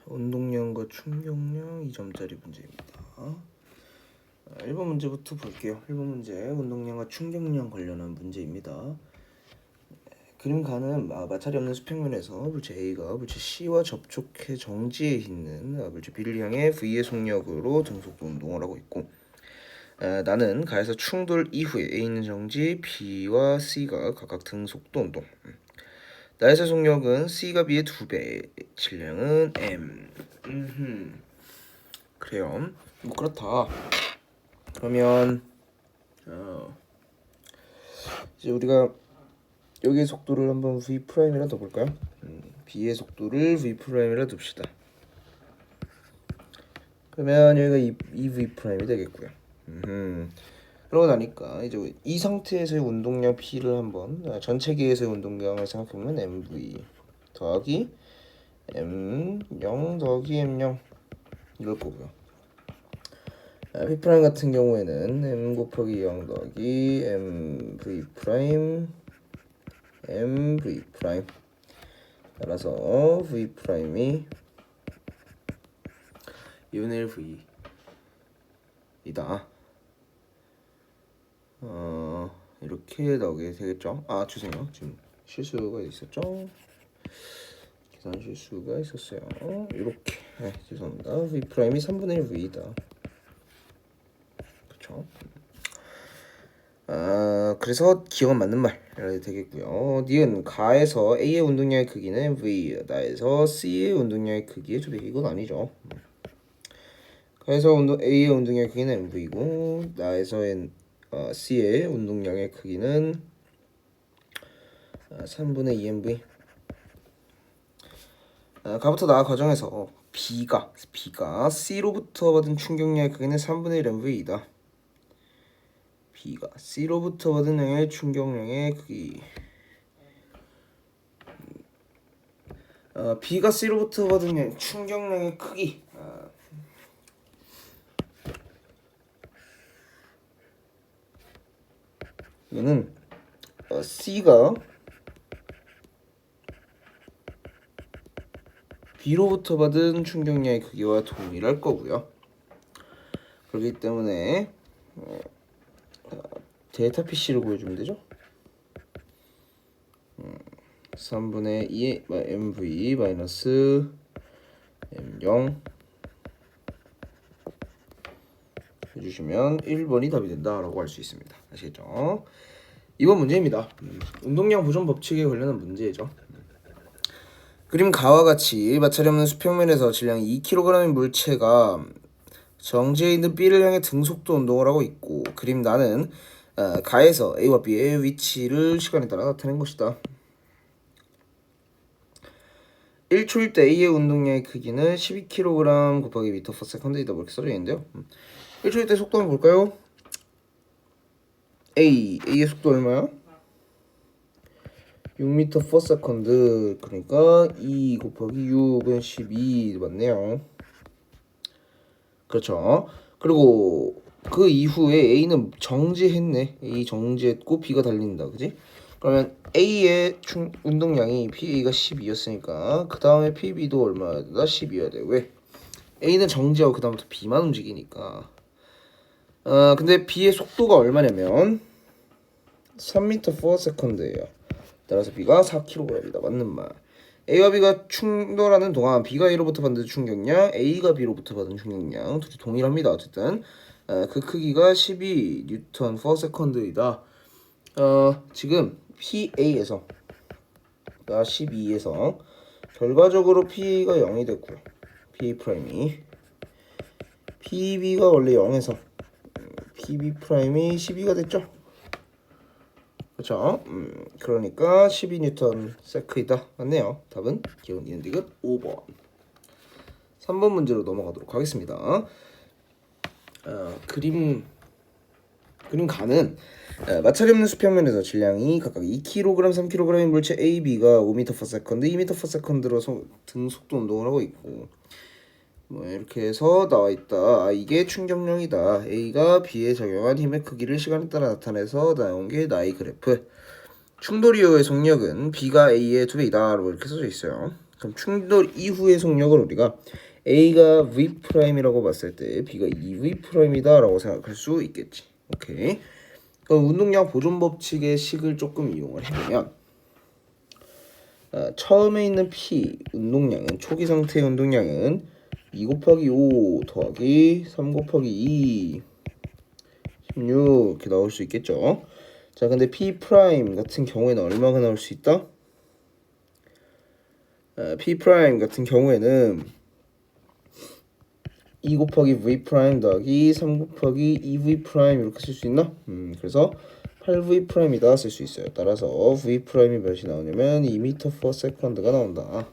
운동량과 충격량 2점짜리 문제입니다. 1번 문제부터 볼게요. 1번 문제 운동량과 충격량 관련한 문제입니다. 그림 가는 마찰이 없는 수평면에서 물체 A가 물체 C와 접촉해 정지해 있는 물체 B를 향해 V의 속력으로 등속도 운동을 하고 있고, 나는 가에서 충돌 이후에 A는 정지, B와 C가 각각 등속도 운동. 나에서 속력은 C가 B의 2배, 질량은 M. 그래요. 뭐 그렇다. 그러면 이제 우리가 여기의 속도를 한번 V'이라 둬볼까요? B의 속도를 V'이라 둡시다. 그러면 여기가 2V' 되겠고요. 그러고 나니까 이제 이 상태에서의 운동량 P를 한번 전체계에서의 운동량을 생각해보면 MV 더하기 M0 더하기 M0 이럴 거고요. P' 같은 경우에는 M 곱하기 0 더하기 MV' MV' 따라서 V'이 2분의 1 V이다. 이렇게 나오게 되겠죠. 죄송해요. 지금 실수가 있었죠. 계산 실수가 있었어요. 이렇게 죄송합니다. V'이 3분의 1 V이다. 그렇죠. 그래서 기억은 맞는 말 되겠고요. 니은 가에서 A의 운동량의 크기는 V, 나에서 C의 운동량의 크기의 2배. 이건 아니죠. 가에서 A의 운동량의 크기는 MV이고 나에서 C의 운동량의 크기는 3분의 2MV. 가부터 나 과정에서 B가 C로부터 받은 충격량의 크기는 3분의 1 MV이다. B가 C로부터 받은 양의 충격량의 크기. B가 C로부터 받은 충격량의 크기. 이거는 C가 B로부터 받은 충격량의 크기와 동일할 거고요. 그렇기 때문에 데이터 PC를 구해주면 되죠. 3분의 2 MV 마이너스 M0 해주시면 1번이 답이 된다라고 할 수 있습니다. 아시겠죠? 2번 문제입니다. 운동량 보존 법칙에 관련한 문제죠. 그림 가와 같이 마찰이 없는 수평면에서 질량 2kg인 물체가 정지해 있는 B를 향해 등속도 운동을 하고 있고, 그림 나는 가에서 A와 B의 위치를 시간에 따라 나타낸 것이다. 1초일 때 A의 운동량의 크기는 12kg 곱하기 m/s이다. 이렇게 써져 있는데요. 1초일 때 속도 한번 볼까요? A의 속도 얼마야? 6m/s. 그러니까 2 곱하기 6은 12 맞네요. 그렇죠. 그리고 그 이후에 A는 정지했네. A 정지했고 B가 달린다. 그지? 그러면 A의 운동량이 PA가 12였으니까 그 다음에 PB도 얼마야 되나? 12여야 돼. 왜? A는 정지하고 그 다음부터 B만 움직이니까. 근데 B의 속도가 얼마냐면 3m/s예요. 따라서 B가 4kg이다. 맞는 말. A와 B가 충돌하는 동안 B가 A로부터 받는 충격량, A가 B로부터 받은 충격량 둘이 동일합니다. 어쨌든 그 크기가 12N/s이다. 지금 PA에서 12에서 결과적으로 PA가 0이 됐고요. PA'이 PB가 원래 0에서 PB'이 12가 됐죠. 그렇죠. 그러니까 12N이다. 맞네요. 답은 기본 이은 디귿 5번. 3번 문제로 넘어가도록 하겠습니다. 그림 가는 마찰이 없는 수평면에서 질량이 각각 2kg, 3kg인 물체 A, B가 5m/s, 2m/s로 등속도 운동을 하고 있고, 이렇게 해서 나와 있다. 이게 충격량이다. A가 B에 적용한 힘의 크기를 시간에 따라 나타내서 나온 게 나의 그래프. 충돌 이후의 속력은 B가 A의 2배이다. 이렇게 써져 있어요. 그럼 충돌 이후의 속력을 우리가 A가 V'이라고 봤을 때 B가 2V'이다 라고 생각할 수 있겠지. 오케이. 그럼 운동량 보존 법칙의 식을 조금 이용을 해보면 처음에 있는 P 운동량은 초기 상태의 운동량은 2 곱하기 5 더하기 3 곱하기 2 16 이렇게 나올 수 있겠죠. 자, 근데 P 프라임 같은 경우에는 얼마가 나올 수 있다? P 프라임 같은 경우에는 2 곱하기 V 프라임 더하기 3 곱하기 2V 프라임 이렇게 쓸 수 있나? 그래서 8V 프라임이다 쓸 수 있어요. 따라서 V 프라임이 몇이 나오냐면 2m/s가 나온다.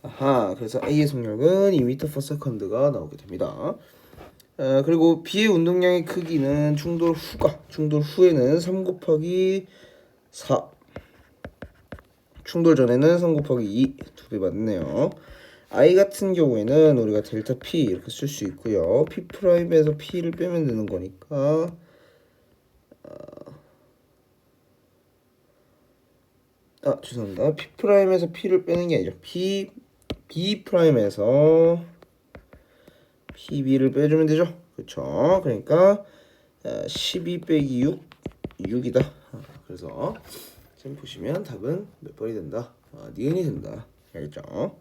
아하, 그래서 A의 속력은 2m/s가 나오게 됩니다. 그리고 B의 운동량의 크기는 충돌 후에는 3 곱하기 4 충돌 전에는 3 곱하기 2 두 배 맞네요. I 같은 경우에는 우리가 델타 P 이렇게 쓸 수 있고요. P 프라임에서 P를 빼면 되는 거니까 죄송합니다. P 프라임에서 P를 빼는 게 아니죠. B 프라임에서 PB를 빼주면 되죠. 그렇죠. 그러니까 12 빼기 6이다. 그래서 지금 보시면 답은 몇 번이 된다? 니은이 된다. 알겠죠?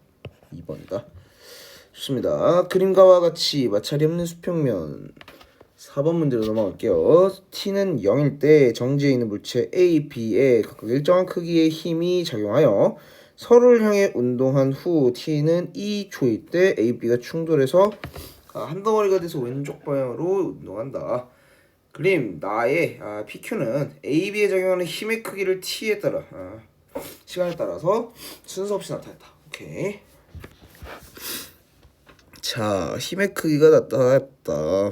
2번이다. 좋습니다. 그림과와 같이 마찰이 없는 수평면 4번 문제로 넘어갈게요. T는 0일 때 정지해 있는 물체 A, B에 각각 일정한 크기의 힘이 작용하여 서로를 향해 운동한 후 T는 2초일 때 A, B가 충돌해서 한 덩어리가 돼서 왼쪽 방향으로 운동한다. 그림 나의 PQ는 A, B에 작용하는 힘의 크기를 T에 따라 시간에 따라서 순서 없이 나타냈다. 오케이. 자, 힘의 크기가 나타났다.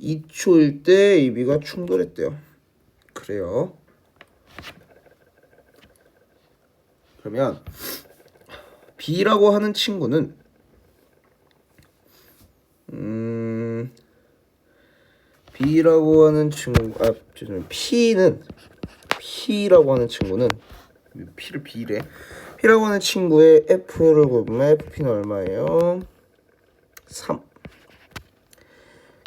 2초일 때 AB가 충돌했대요. 그래요. 그러면 B라고 하는 친구는 B라고 하는 친구 P라고 하는 친구는 P를 B래. P라고 하는 친구의 F를 구하면 FP는 얼마예요? 3.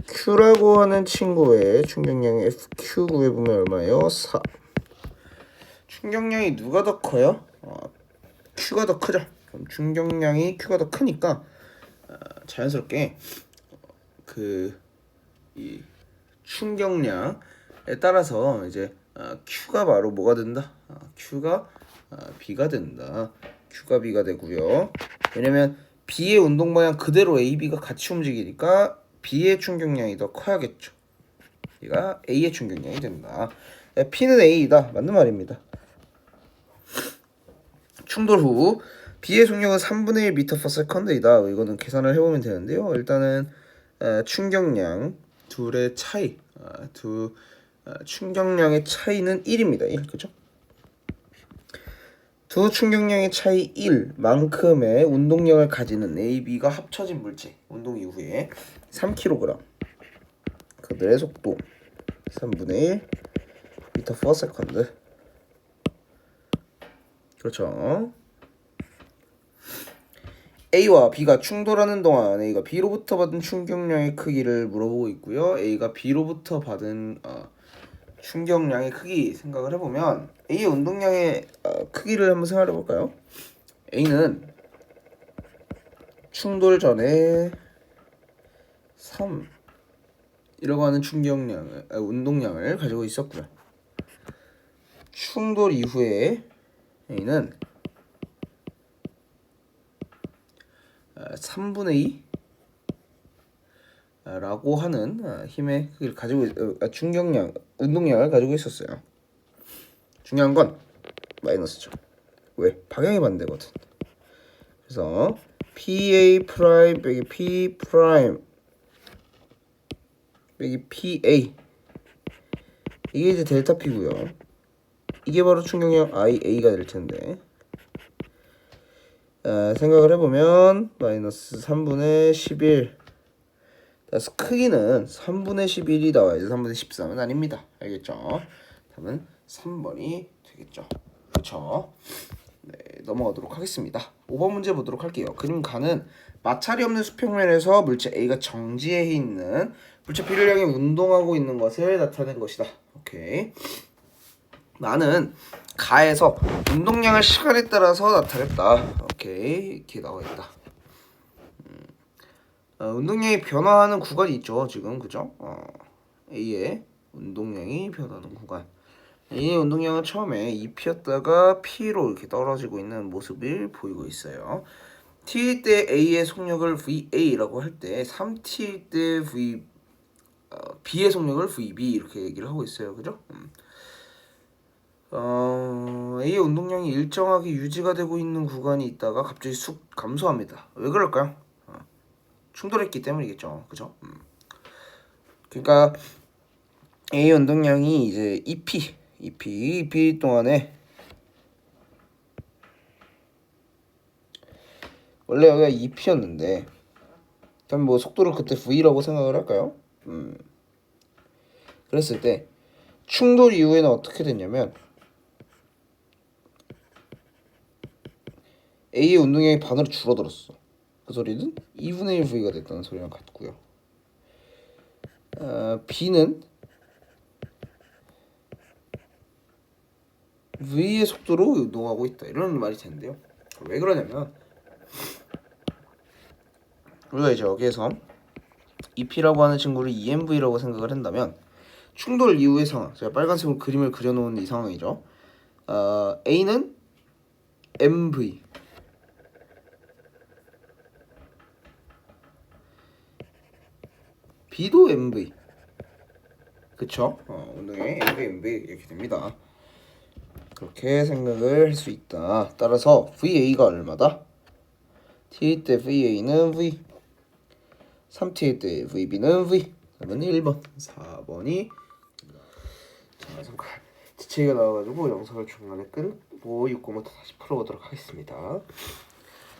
Q라고 하는 친구의 충격량의 FQ 구해보면 얼마예요? 4. 충격량이 누가 더 커요? Q가 더 크죠. 그럼 충격량이 Q가 더 크니까 자연스럽게 이 충격량에 따라서 이제 Q가 바로 뭐가 된다? Q가 B가 된다. Q가 B가 되고요. 왜냐면 B의 운동 방향 그대로 A, B가 같이 움직이니까 B의 충격량이 더 커야겠죠. 얘가 A의 충격량이 된다. P는 A이다. 맞는 말입니다. 충돌 후 B의 속력은 3분의 1 m/s이다. 이거는 계산을 해보면 되는데요. 일단은 충격량 둘의 차이, 충격량의 차이는 1입니다. 1, 그죠? 두 충격량의 차이 1만큼의 운동량을 가지는 A, B가 합쳐진 물체 운동 이후에 3kg 그들의 속도 3분의 1 m/s. 그렇죠. A와 B가 충돌하는 동안 A가 B로부터 받은 충격량의 크기를 물어보고 있고요. A가 B로부터 받은 충격량의 크기 생각을 해보면 A의 운동량의 크기를 한번 생각해 볼까요? A는 충돌 전에 3이라고 하는 운동량을 가지고 있었고요. 충돌 이후에 A는 3분의 2 라고 하는 힘의 크기를 가지고 운동량을 가지고 있었어요. 중요한 건 마이너스죠. 왜? 방향이 반대거든. 그래서 PA 프라임 빼기 P 프라임 빼기 PA 이게 이제 델타 P고요. 이게 바로 충격량 IA가 될 텐데 생각을 해보면 마이너스 3분의 11 따라서 크기는 3분의 11이 나와야지 3분의 13은 아닙니다. 알겠죠? 답은 3번이 되겠죠. 그렇죠? 네, 넘어가도록 하겠습니다. 5번 문제 보도록 할게요. 그림 가는 마찰이 없는 수평면에서 물체 A가 정지해 있는 물체 B를 향해 운동하고 있는 것을 나타낸 것이다. 오케이. 나는 가에서 운동량을 시간에 따라서 나타냈다. 오케이. 이렇게 나와 있다. 운동량이 변화하는 구간이 있죠. 지금 그죠? A의 운동량이 변하는 구간. A의 운동량은 처음에 2P였다가 P로 이렇게 떨어지고 있는 모습을 보이고 있어요. T일 때 A의 속력을 VA라고 할 때 3T일 때 B의 속력을 VB 이렇게 얘기를 하고 있어요. 그죠? A의 운동량이 일정하게 유지가 되고 있는 구간이 있다가 갑자기 쑥 감소합니다. 왜 그럴까요? 충돌했기 때문이겠죠. 그죠? 그러니까 A 운동량이 이제 EP 동안에 원래 여기가 2P였는데 그럼 뭐 속도를 그때 V라고 생각을 할까요? 그랬을 때 충돌 이후에는 어떻게 됐냐면 A의 운동량이 반으로 줄어들었어. 그 소리는 2분의 1 V가 됐다는 소리랑 같고요. B는 V의 속도로 운동하고 있다. 이런 말이 되는데요. 왜 그러냐면 우리가 이제 여기에서 EP라고 하는 친구를 EMV라고 생각을 한다면 충돌 이후의 상황, 제가 빨간색으로 그림을 그려놓은 이 상황이죠. A는 MV, B도 MV, 그쵸? 운동의 MV 이렇게 됩니다. 그렇게 생각을 할 수 있다. 따라서 VA가 얼마다? T 때 VA는 V, 3T 때 VB는 V. 그러면 1번, 4번이 자, 잠깐 지체가 나와가지고 영상을 중간에 끊고 6번부터 다시 풀어보도록 하겠습니다.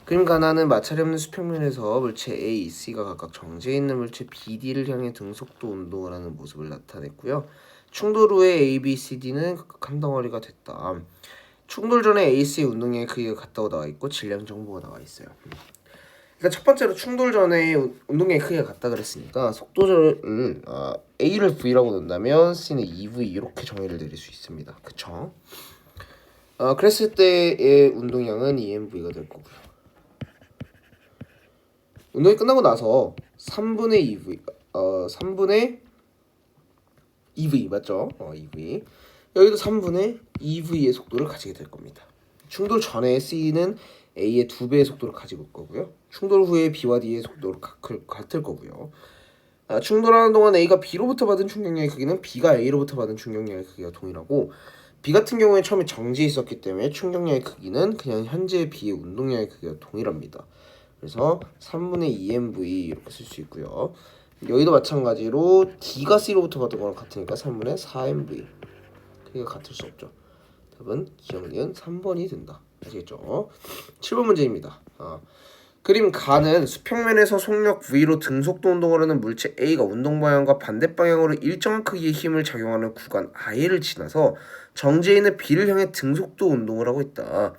그림 가나는 마찰이 없는 수평면에서 물체 A, C가 각각 정지해 있는 물체 BD를 향해 등속도 운동을 하는 모습을 나타냈고요. 충돌 후에 A, B, C, D는 각각 한 덩어리가 됐다. 충돌 전에 A, C의 운동량의 크기가 같다고 나와 있고 질량 정보가 나와 있어요. 그러니까 첫 번째로 충돌 전에 운동량의 크기가 같다 그랬으니까 속도를 A를 V라고 놓는다면 C는 2V 이렇게 정의를 내릴 수 있습니다. 그쵸? 그랬을 때의 운동량은 EMV가 될 거고요. 운동이 끝나고 나서 3분의 2V 3분의 2V 맞죠? 2V 여기도 3분의 2V의 속도를 가지게 될 겁니다. 충돌 전에 C는 A의 2배의 속도를 가지고 있을 거고요. 충돌 후에 B와 D의 속도로 같을 거고요. 충돌하는 동안 A가 B로부터 받은 충격량의 크기는 B가 A로부터 받은 충격량의 크기가 동일하고 B 같은 경우에 처음에 정지해 있었기 때문에 충격량의 크기는 그냥 현재 B의 운동량의 크기가 동일합니다. 그래서 3분의 2mv 이렇게 쓸 수 있고요. 여기도 마찬가지로 D가 C로부터 받은 거랑 같으니까 3분의 4mv 크기가 같을 수 없죠. 답은 기억니은 3번이 된다. 아시겠죠? 7번 문제입니다. 그림 가는 수평면에서 속력 V로 등속도 운동을 하는 물체 A가 운동 방향과 반대 방향으로 일정한 크기의 힘을 작용하는 구간 I를 지나서 정지해 있는 B를 향해 등속도 운동을 하고 있다.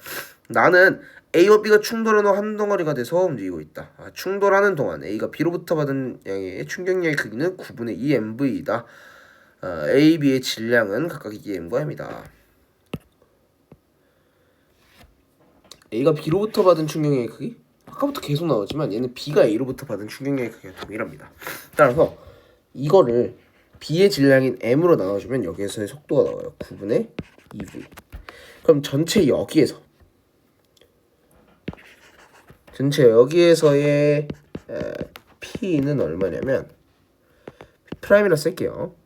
나는 A와 B가 충돌하는 한 덩어리가 돼서 움직이고 있다. 충돌하는 동안 A가 B로부터 받은 양의 충격량의 크기는 9분의 2 mv이다. A, B의 질량은 각각 2m과 m이다. A가 B로부터 받은 충격량의 크기? 아까부터 계속 나오지만 얘는 B가 A로부터 받은 충격량의 크기가 동일합니다. 따라서 이거를 B의 질량인 m으로 나눠주면 여기에서의 속도가 나와요. 9분의 2v. 그럼 전체 여기에서의 P는 얼마냐면 P'이라 쓸게요.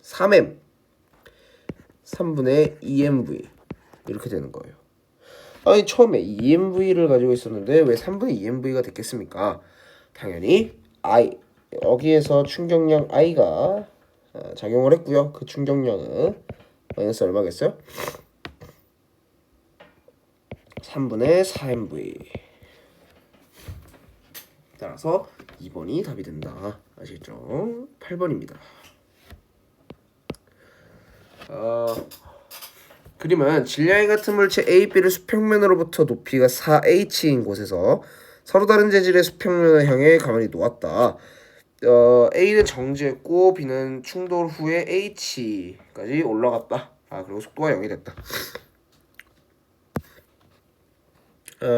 3m 3분의 2mv 이렇게 되는 거예요. 아니 처음에 2mv를 가지고 있었는데 왜 3분의 2mv가 됐겠습니까? 당연히 I 여기에서 충격량 I가 작용을 했고요. 그 충격량은 마이너스 얼마겠어요? 3분의 4mv. 따라서 2번이 답이 된다. 아시겠죠? 8번입니다. 그림은 질량이 같은 물체 A, B를 수평면으로부터 높이가 4h인 곳에서 서로 다른 재질의 수평면을 향해 가만히 놓았다. A는 정지했고 B는 충돌 후에 H까지 올라갔다. 그리고 속도가 0이 됐다.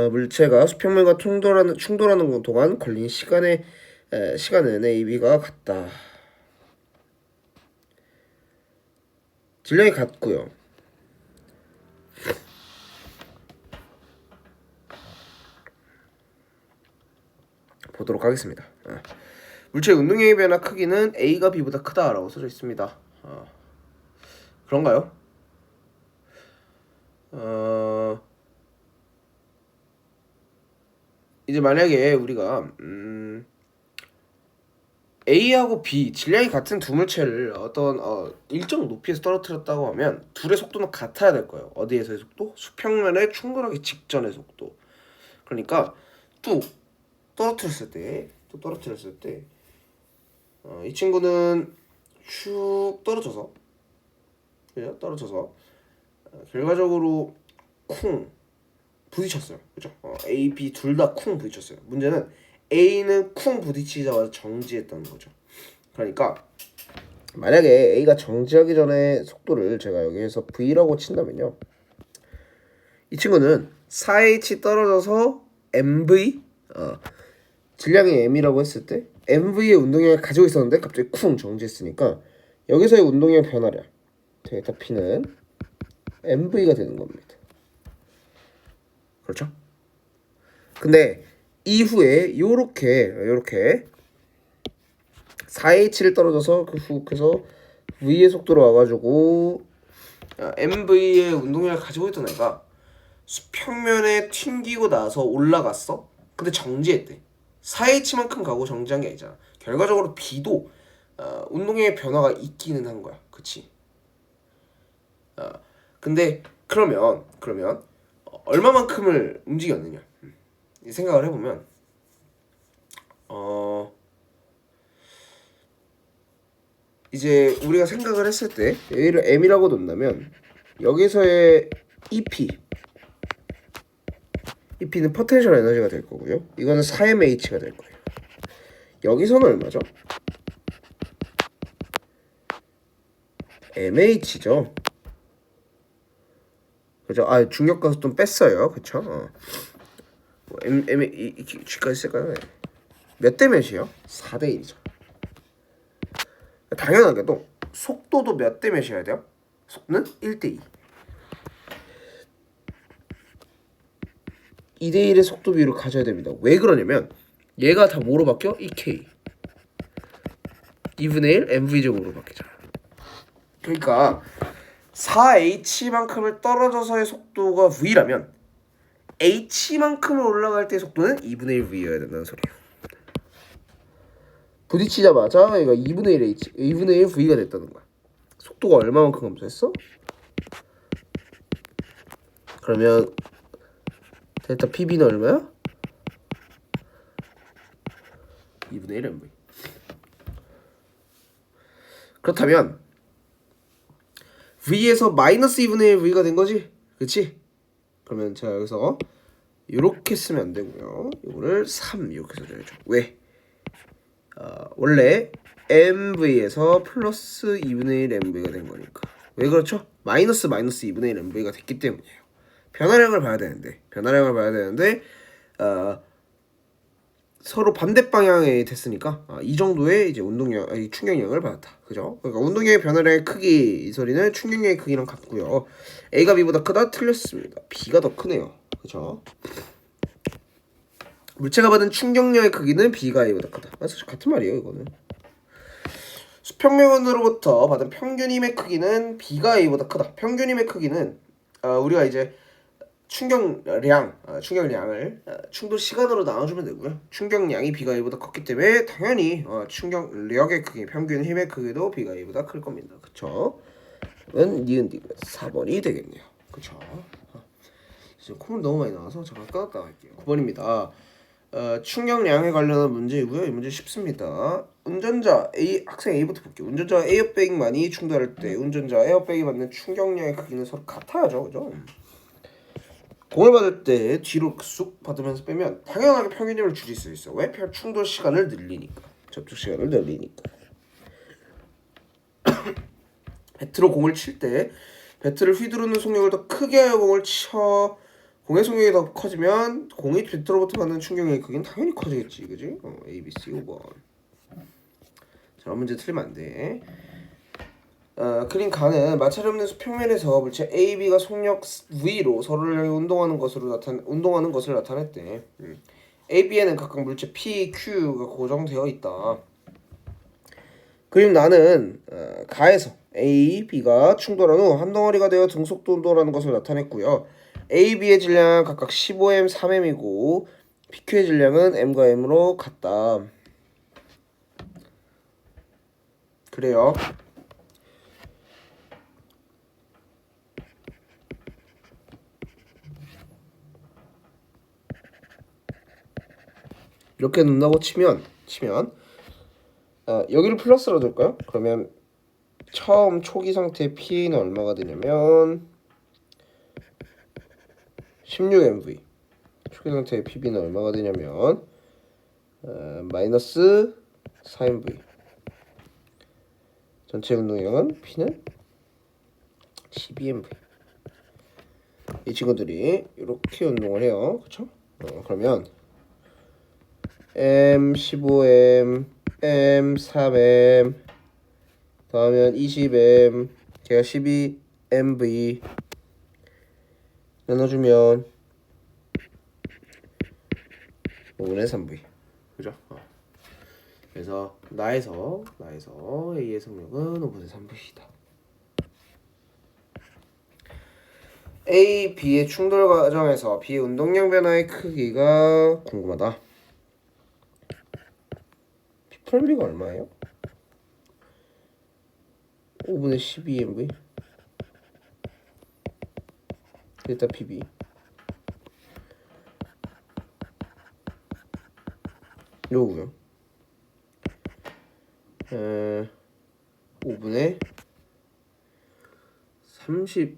물체가 수평면과 충돌하는 동안 걸린 시간은 AB가 같다. 질량이 같고요. 보도록 하겠습니다. 물체의 운동량의 변화 크기는 A가 B보다 크다라고 써져 있습니다. 그런가요? 이제 만약에 우리가 A하고 B 질량이 같은 두 물체를 어떤 일정 높이에서 떨어뜨렸다고 하면 둘의 속도는 같아야 될 거예요. 어디에서의 속도? 수평면에 충돌하기 직전의 속도. 그러니까 또 떨어뜨렸을 때 이 친구는 쭉 떨어져서 그죠? 떨어져서 결과적으로 쿵 부딪혔어요. 그죠? A, B 둘 다 쿵 부딪혔어요. 문제는 A는 쿵 부딪히자마자 정지했다는 거죠. 그러니까 만약에 A가 정지하기 전에 속도를 제가 여기에서 V라고 친다면요. 이 친구는 4h 떨어져서 MV 질량이 M이라고 했을 때 MV의 운동량을 가지고 있었는데 갑자기 쿵 정지했으니까 여기서의 운동량 변화량 데이터 P는 MV가 되는 겁니다. 그렇죠? 근데 이후에 요렇게 4h를 떨어져서 그래서 v의 속도로 와가지고 MV의 운동량을 가지고 있던 애가 수평면에 튕기고 나서 올라갔어. 근데 정지했대. 4h만큼 가고 정지한 게 아니잖아. 결과적으로 B도 운동량의 변화가 있기는 한 거야. 그치? 근데 그러면 얼마만큼을 움직였느냐 이 생각을 해보면 이제 우리가 생각을 했을 때 A를 M이라고 놓는다면 여기서의 EP는 포텐셜 에너지가 될 거고요. 이거는 4mH가 될 거예요. 여기서는 얼마죠? mH죠. 그죠? 중력 가속도는 뺐어요. 그쵸? G까지 쓸까요? 몇 대 몇이요? 4대 1이죠. 당연하게도 속도도 몇 대 몇이어야 돼요? 속도는 1대 2. 2대 1의 속도 비율을 가져야 됩니다. 왜 그러냐면 얘가 다 뭐로 바뀌어? EK 2분의 1 MV제곱으로 바뀌잖아. 그러니까 4h만큼을 떨어져서의 속도가 v라면 h만큼을 올라갈 때의 속도는 2분의 1 v여야 된다는 소리예요. 부딪히자마자 얘가 2분의 1 h, 2분의 1 v가 됐다는 거야. 속도가 얼마만큼 감소했어? 그러면 델타 PB는 얼마야? 2분의 1 MV. 그렇다면 V에서 마이너스 2분의 1 V가 된 거지? 그치? 그러면 제가 여기서 이렇게 쓰면 안 되고요. 이거를 3 이렇게 써줘야죠. 왜? 원래 MV에서 플러스 2분의 1 MV가 된 거니까. 왜 그렇죠? 마이너스 2분의 1 MV가 됐기 때문이에요. 변화량을 봐야 되는데 서로 반대 방향에 됐으니까 이 정도의 이제 충격량을 받았다. 그죠? 그러니까 운동량의 변화량의 크기 이 소리는 충격량의 크기랑 같고요. A가 B보다 크다 틀렸습니다. B가 더 크네요. 그죠? 물체가 받은 충격량의 크기는 B가 A보다 크다. 사실 같은 말이에요. 이거는 수평면으로부터 받은 평균 힘의 크기는 B가 A보다 크다. 평균 힘의 크기는 우리가 이제 충격량을 충돌 시간으로 나눠주면 되고요. 충격량이 B가 A보다 컸기 때문에 당연히 충격력의 크기, 평균 힘의 크기도 B가 A보다 클 겁니다. 그쵸? 은 니은 디귿 4번이 되겠네요. 그쵸? 이제 콧물 너무 많이 나와서 잠깐 끊었다 할게요. 9번입니다. 충격량에 관련한 문제이고요. 이 문제 쉽습니다. 운전자 A 학생 A부터 볼게요. 운전자 에어백만이 충돌할 때 운전자 에어백이 받는 충격량의 크기는 서로 같아야죠, 그죠? 공을 받을 때 뒤로 쑥 받으면서 빼면 당연하게 평균율을 줄일 수 있어. 왜? 충돌 시간을 늘리니까. 접촉 시간을 늘리니까. 배트로 공을 칠 때 배트를 휘두르는 속력을 더 크게 하여 공을 쳐 공의 속력이 더 커지면 공이 배트로부터 받는 충격의 크기는 당연히 커지겠지, 그지? A, B, C 5번. 자, 문제 틀리면 안 돼. 그린 가는 마찰이 없는 평면에서 물체 A, B가 속력 V로 서로를 향해 운동하는 것을 나타냈대. A, B에는 각각 물체 P, Q가 고정되어 있다. 그림 나는 가에서 A, B가 충돌한 후 한 덩어리가 되어 등속도 운동하는 것을 나타냈고요. A, B의 질량은 각각 15m, 3m이고 PQ의 질량은 M과 M으로 같다. 그래요. 이렇게 놓는다고 치면 여기를 플러스로 둘까요? 그러면 처음 초기 상태 P는 얼마가 되냐면 16mv. 초기 상태의 PB는 얼마가 되냐면 마이너스 4mv. 전체 운동량은 P는 12mv. 이 친구들이 이렇게 운동을 해요. 그쵸? 그러면 M 15M, M 3M, 다음엔 20M, 걔가 12mv 나눠주면 5분의 3v. 그죠? 그래서 나에서 A의 속력은 5분의 3v이다. A, B의 충돌 과정에서 B의 운동량 변화의 크기가 궁금하다. P'B가 얼마예요? 5분의 12mv. 일단 PB. 요거요. 5분의 30.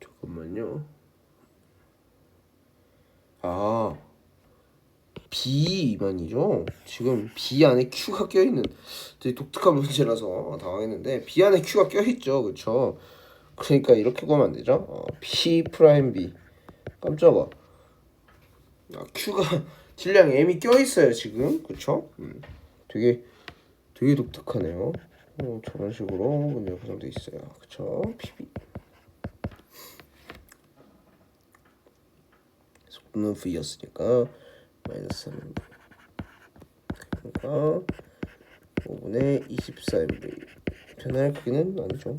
잠깐만요. B2만이죠. 지금 B 안에 Q가 껴있는 되게 독특한 문제라서 당황했는데 B 안에 Q가 껴있죠, 그쵸? 그러니까 이렇게 구하면 안 되죠. P 프라임 B. 깜짝아. Q가 질량 M이 껴있어요 지금, 그쵸? 되게 독특하네요. 저런 식으로 문제가 구성돼 있어요, 그쵸? PB. 속도는 V였으니까 마이너스 3mv. 그러니까 5분의 24mv. 변화의 크기는 아니죠.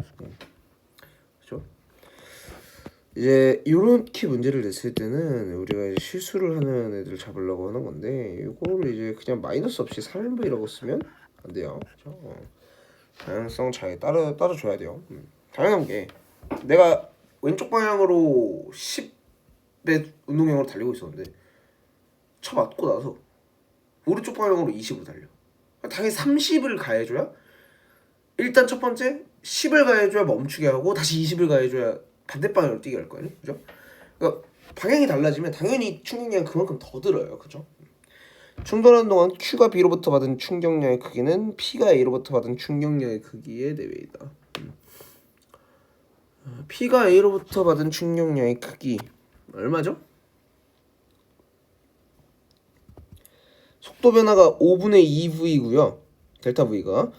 그렇죠? 이제 이렇게 문제를 냈을 때는 우리가 이제 실수를 하는 애들 잡으려고 하는 건데 이거를 이제 그냥 마이너스 없이 3mv라고 쓰면 안 돼요. 그렇죠? 다양성 잘 따라줘야 돼요. 당연한 게 내가 왼쪽 방향으로 10의 운동량으로 달리고 있었는데 쳐 맞고 나서 오른쪽 방향으로 20으로 달려. 당연히 30을 가해줘야 일단 첫 번째 10을 가해줘야 멈추게 하고 다시 20을 가해줘야 반대 방향으로 뛰게 할 거예요, 그죠? 그러니까 방향이 달라지면 당연히 충격량이 그만큼 더 들어요, 그죠? 충돌하는 동안 Q가 B로부터 받은 충격량의 크기는 P가 A로부터 받은 충격량의 크기의 4배이다. P가 A로부터 받은 충격량의 크기 얼마죠? 속도 변화가 5분의 2V고요. 델타 V가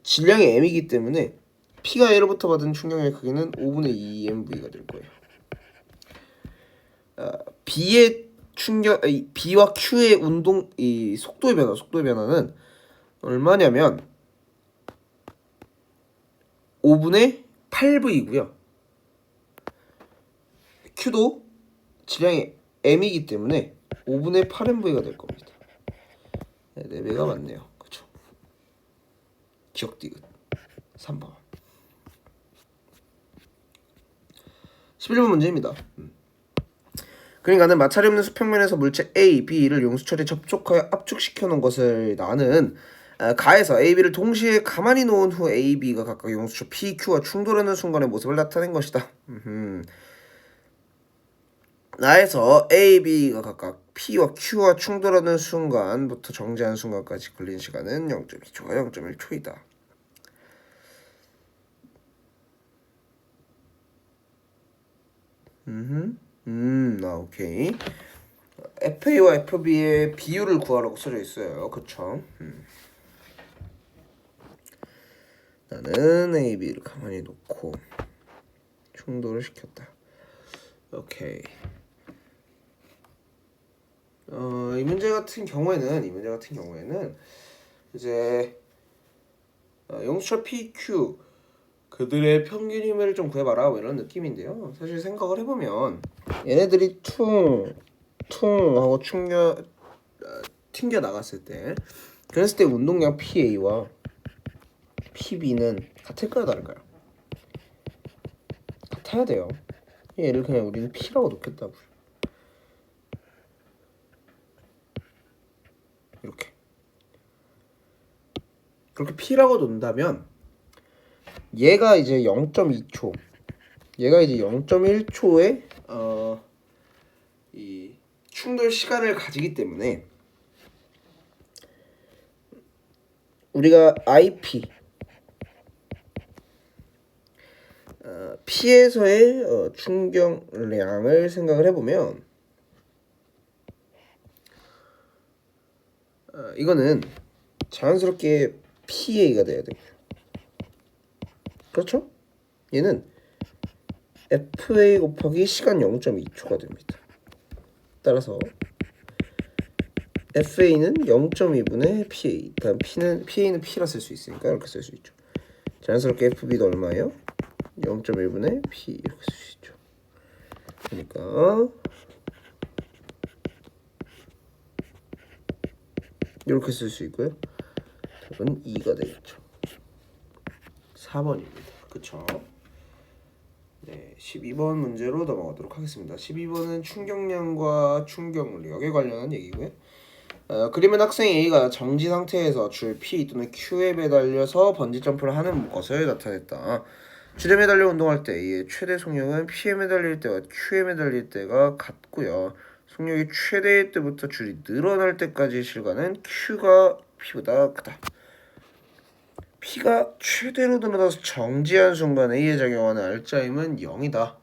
질량이 M이기 때문에 P가 A로부터 받은 충격의 크기는 5분의 2mV가 될 거예요. B의 B와 Q의 속도의 변화는 얼마냐면 5분의 8V고요. Q도 질량이 M이기 때문에 5분의 8mV가 될 겁니다. 4배가 맞네요. 그쵸? 기억 디귿 3번. 11번 문제입니다. 그러니까는 마찰이 없는 수평면에서 물체 A, B를 용수철에 접촉하여 압축시켜 놓은 것을 나는 가에서 A, B를 동시에 가만히 놓은 후 A, B가 각각 용수철 P, Q와 충돌하는 순간의 모습을 나타낸 것이다. 나에서 A, B가 각각 P와 Q와 충돌하는 순간부터 정지하는 순간까지 걸린 시간은 0.2초와 0.1초이다. 오케이. FA와 FB의 비율을 구하라고 써져 있어요. 그쵸? 나는 A, B를 가만히 놓고 충돌을 시켰다. 오케이. 이 문제 같은 경우에는 이제 용수철 PQ 그들의 평균 힘을 좀 구해봐라 뭐 이런 느낌인데요. 사실 생각을 해보면 얘네들이 퉁 하고 튕겨 나갔을 때, 그랬을 때 운동량 PA와 PB는 같을까요, 다를까요? 같아야 돼요. 얘를 그냥 우리는 P라고 놓겠다고. 이렇게 그렇게 P라고 놓는다면 얘가 이제 0.2초, 얘가 이제 0.1초의 이 충돌 시간을 가지기 때문에 우리가 IP P에서의 충격량을 생각을 해보면 이거는 자연스럽게 PA가 돼야 돼요. 그렇죠? 얘는 FA 곱하기 시간 0.2초가 됩니다. 따라서 FA는 0.2분의 PA, 다음 PA는 P라 쓸 수 있으니까 이렇게 쓸 수 있죠. 자연스럽게 FB도 얼마예요? 0.1분의 P 이렇게 쓸 수 있죠. 그러니까 이렇게 쓸 수 있고요. 답은 2가 되겠죠. 4번입니다. 그쵸? 네, 12번 문제로 넘어가도록 하겠습니다. 12번은 충격량과 충격력에 관련한 얘기고요. 그림은 학생 A가 정지 상태에서 줄 P 또는 Q에 매달려서 번지 점프를 하는 것을 나타냈다. 줄에 매달려 운동할 때 A의 최대 속력은 P에 매달릴 때와 Q에 매달릴 때가 같고요. 속력이 최대일 때부터 줄이 늘어날 때까지의 시간은 Q가 P보다 크다. P가 최대로 늘어나서 정지한 순간 A에 작용하는 R자임은 0이다.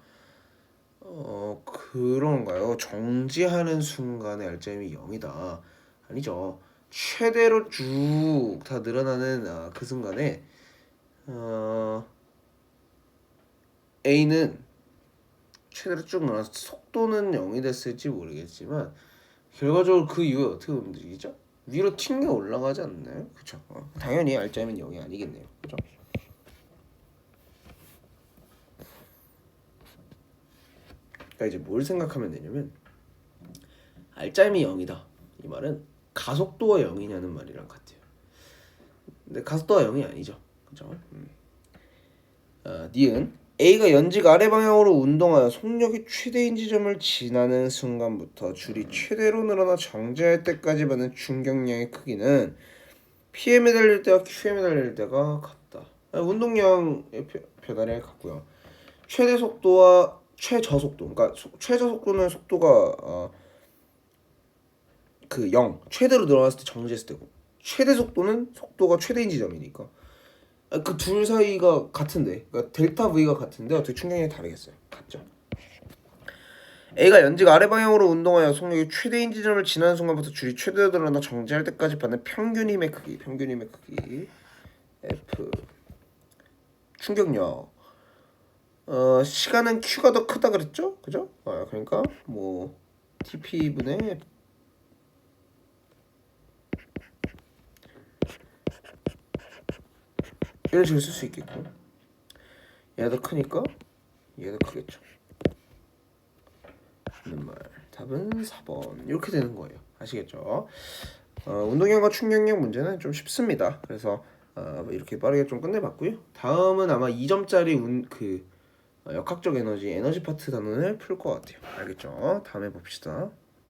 그런가요? 정지하는 순간의 R자임이 0이다. 아니죠. 최대로 쭉 다 늘어나는 그 순간에 A는 최대로 쭉 늘어나서 속도는 0이 됐을지 모르겠지만 결과적으로 그 이후에 어떻게 움직이죠? 위로 튕겨 올라가지 않나요? 그쵸? 당연히 R자임은 0이 아니겠네요. 그죠? 그러니까 이제 뭘 생각하면 되냐면 R자임이 0이다. 이 말은 가속도가 0이냐는 말이랑 같아요. 근데 가속도가 0이 아니죠. 그죠? 니은 A가 연직 아래 방향으로 운동하여 속력이 최대인 지점을 지나는 순간부터 줄이 최대로 늘어나 정지할 때까지 받는 충격량의 크기는 P에 매달릴 때와 Q에 매달릴 때가 같다. 운동량의 변화량이 같고요. 최대 속도와 최저속도, 그러니까 최저속도는 속도가 그 0, 최대로 늘어났을 때 정지했을 때고, 최대 속도는 속도가 최대인 지점이니까 그 둘 사이가 같은데, 그러니까 델타 V가 같은데 어떻게 충격량이 다르겠어요? 같죠. A가 연직 아래 방향으로 운동하여 속력이 최대인 지점을 지나는 순간부터 줄이 최대로 늘어나 정지할 때까지 받는 평균 힘의 크기 F. 충격력. 시간은 Q가 더 크다 그랬죠? 그죠? 그러니까 뭐 TP분의 이런 식으로 쓸 수 있겠고, 얘가 더 크니까 얘가 더 크겠죠. 하는 말. 답은 4번. 이렇게 되는 거예요. 아시겠죠? 운동량과 충격력 문제는 좀 쉽습니다. 그래서 이렇게 빠르게 좀 끝내봤고요. 다음은 아마 2점짜리 역학적 에너지 파트 단원을 풀 것 같아요. 알겠죠? 다음에 봅시다.